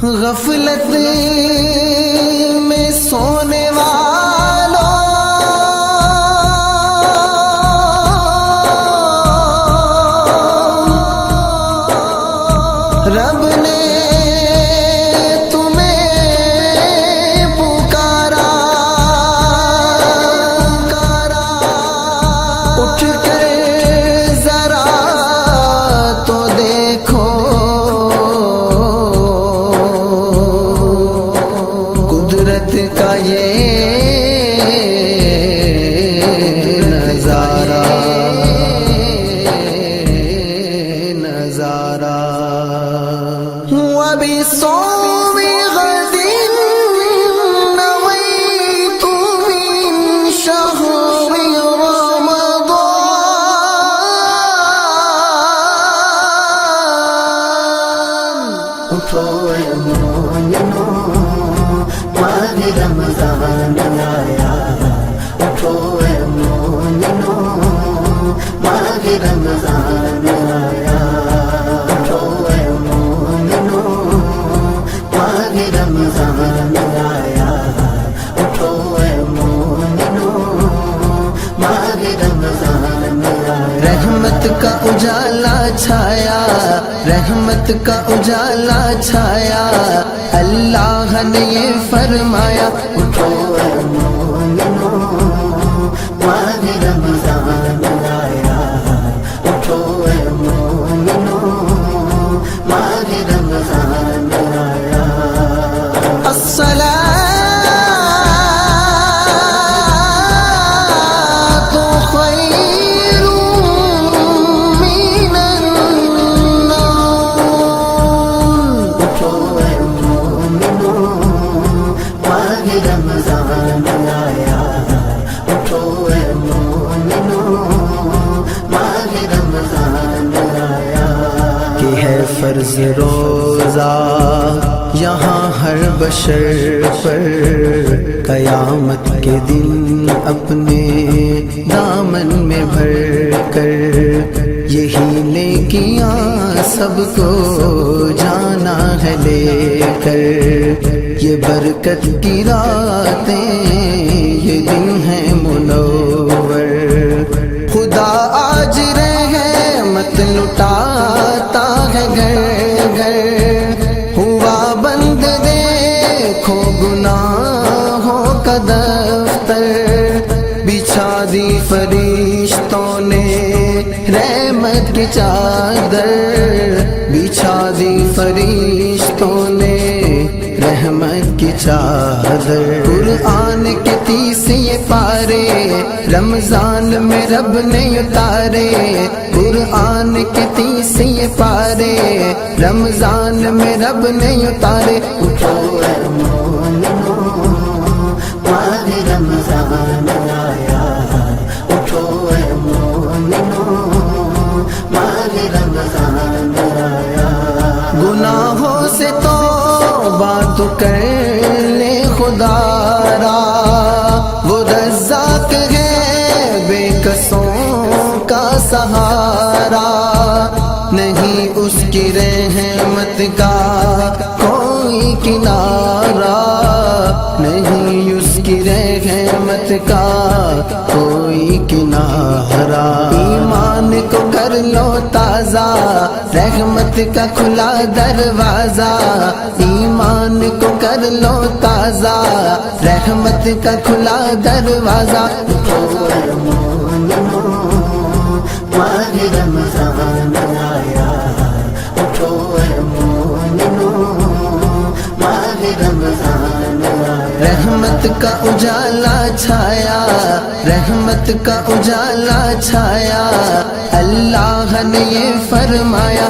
غفلت میں سونے والوں رب نے کا یہ نظارہ وبصوم غد نويت من شهر رمضان اٹھو اے مومنو ماہ رمضان آیا، اٹھو اے مومنو ماہ رمضان آیا، اٹھو اے مومنو ماہ رمضان آیا، اٹھو اے مومنو ماہ رمضان آیا۔ رحمت کا اجالا چھایا، رحمت کا اجالا چھایا، اللہ نے یہ فرمایا اٹھو اے مومنو ماہ رمضان آیا، اٹھو اے مومنو ماہ رمضان آیا۔ الصلاۃ خیر من النوم اٹھو اے مومنو ماہ رمضان آیا، اٹھو اے مومنو ماہ رمضان آیا۔ کہ ہے فرض روزہ یہاں ہر بشر پر، قیامت کے دن اپنے دامن میں بھر کر یہی نیکیاں سب کو جانا ہے لے کر۔ یہ برکت کی راتیں یہ دن ہیں منور، خدا آج رحمت لٹاتا ہے گھر گھر۔ ہوا بند دیکھو گناہوں کا دفتر، بچھا دی فرشتوں نے رحمت کی چادر، بچھا دی فرشتوں نے رحمت کی چادر۔ قرآن کے 30 یہ پارے رمضان میں رب نے اتارے، قرآن کے 30 یہ پارے رمضان میں رب نے اتارے۔ اٹھو اے مومنو ماہ رمضان آیا، اٹھو اے مومنو ماہ رمضان آیا۔ گناہوں سے توبہ تو کر لے خدا را، وہ رزاق ہے بے کسوں کا سہارا، نہیں اس کی رحمت کا کوئی کنارہ، نہیں اس کی رحمت کا کوئی کنارہ۔ ایمان کو کر لو تازہ، رحمت کا کھلا دروازہ، ایمان کو کر لو تازہ، رحمت کا کھلا دروازہ۔ اٹھو اے مومنو ماہ رمضان آیا، اٹھو اے مومنو ماہ رمضان آیا۔ رحمت کا اجالا چھایا، رحمت کا اجالا چھایا، اللہ نے یہ فرمایا